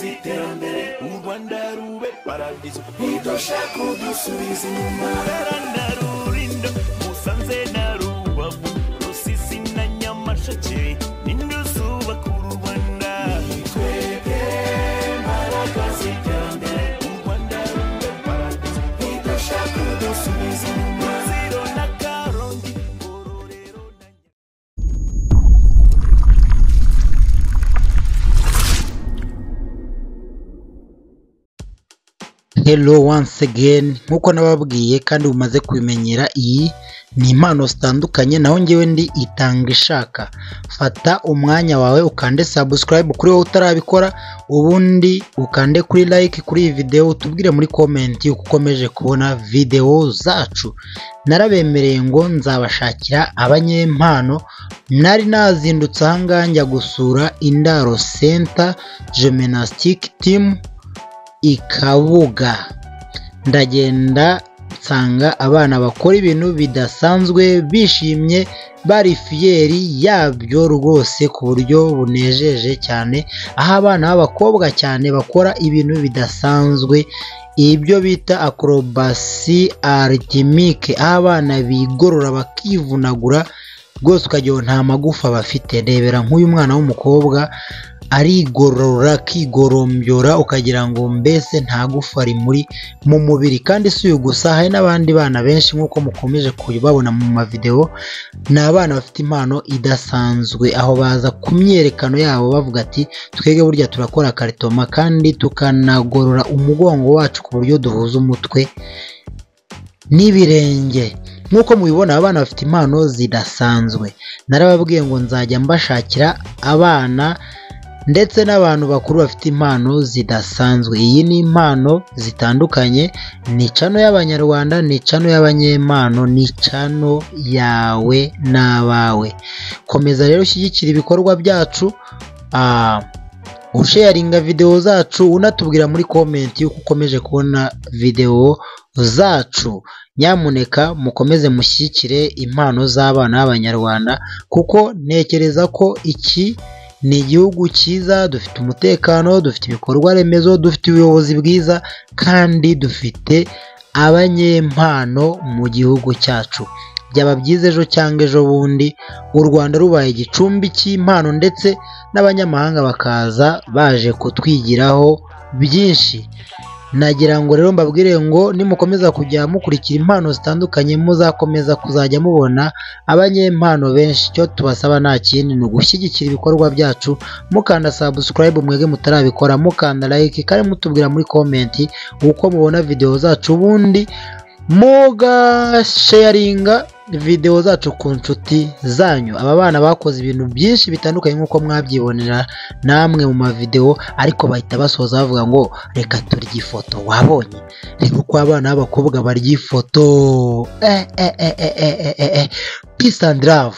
ziterambere u Rwanda rube paradizo ntidushaka kudusubiza inyuma na Rulindo Musanze na Rubavu Rusizi na Nyamasheke n'indusuba ku Rwanda twebwe mbaraga ziterambere u Rwanda rube paradizo ntidushaka kudusubiza inyuma zero na Karongi Ngororero Hello once again, nkuko nababwiye kandi umaze kubimenyera, iyi ni impano zitandukanye naho ngewe ndi Itanga Ishaka. Fata umwanya wawe ukande subscribe kuri wowe utarabikora, ubundi ukande kuri like kuri iyi video, utubwire muri comment uko ukomeje kubona video zacu. Narabemereye ngo nzabashakira abanyempano, nari nazindutse ahangaha njya gusura Indaro Center Gymnastic Team Ikabuga. Ndagenda nsanga abana bakora ibintu bidasanzwe, bishimye, bari fiyeri yabyo rwose ku buryo bunejeje cyane, aho abana b'abakobwa cyane bakora ibintu bidasanzwe, ibyo bita acrobacy arithmique, aho abana bigorora bakivunagura rwose ukagira nta magufa bafite. Rebera nk'uyu mwana w'umukobwa arigorora akigorombyora ukagira ngo mbese nta gufa ari mu mubiri. Kandi si uyu gusa, hari n'abandi bana benshi nk'uko mukomeje kubabona mu mavideo, ni abana bafite impano idasanzwe, aho baza ku myerekano yabo bavuga ati twege burya turakora karitoma kandi tukanagorora umugongo wacu ku buryo duhuza umutwe n'ibirenge. Nk'uko mubibona abana bafite impano zidasanzwe. Narababwiye ngo nzajya mbashakira abana ndetse n'abantu bakuru bafite impano zidasanzwe. Iyi ni impano zitandukanye, ni cano y'abanyarwanda, ni cano y'abanyempano, ni cano yawe n'abawe. Komeza rero ushyigikira ibikorwa byacu, usharinga video zacu, unatubwira muri comment uko ukomeje kubona video zacu. Nyamuneka mukomeze mushyigikire impano z'abana b'abanyarwanda, kuko ntekereza ko iki ni igihugu cyiza, dufite umutekano, dufite ibikorwa remezo, dufite ubuyobozi bwiza, kandi dufite abanyempano mu gihugu cyacu. Byaba byiza ejo cyangwa ejo bundi u Rwanda rubaye igicumbi cy'impano, ndetse n'abanyamahanga bakaza baje kutwigiraho byinshi. Nagira ngo rero mbabwire ngo nimukomeza kujya mukurikira impano zitandukanye, muzakomeza kuzajya mubona abanyempano benshi. Icyo tubasaba nta kindi, ni ugushyigikira ibikorwa byacu, mukanda subscribe mwege mutarabikora, mukanda like kandi mutubwira muri comment uko mubona video zacu, ubundi mugasharinga video zacu ku nshuti zanyu. Aba bana bakoze ibintu byinshi bitandukanye nk'uko mwabyibonera namwe mu mavideo, ariko bahita basoza bavuga ngo reka turye ifoto. Wabonye reka uko abana b'abakobwa barya ifoto. Peace and love.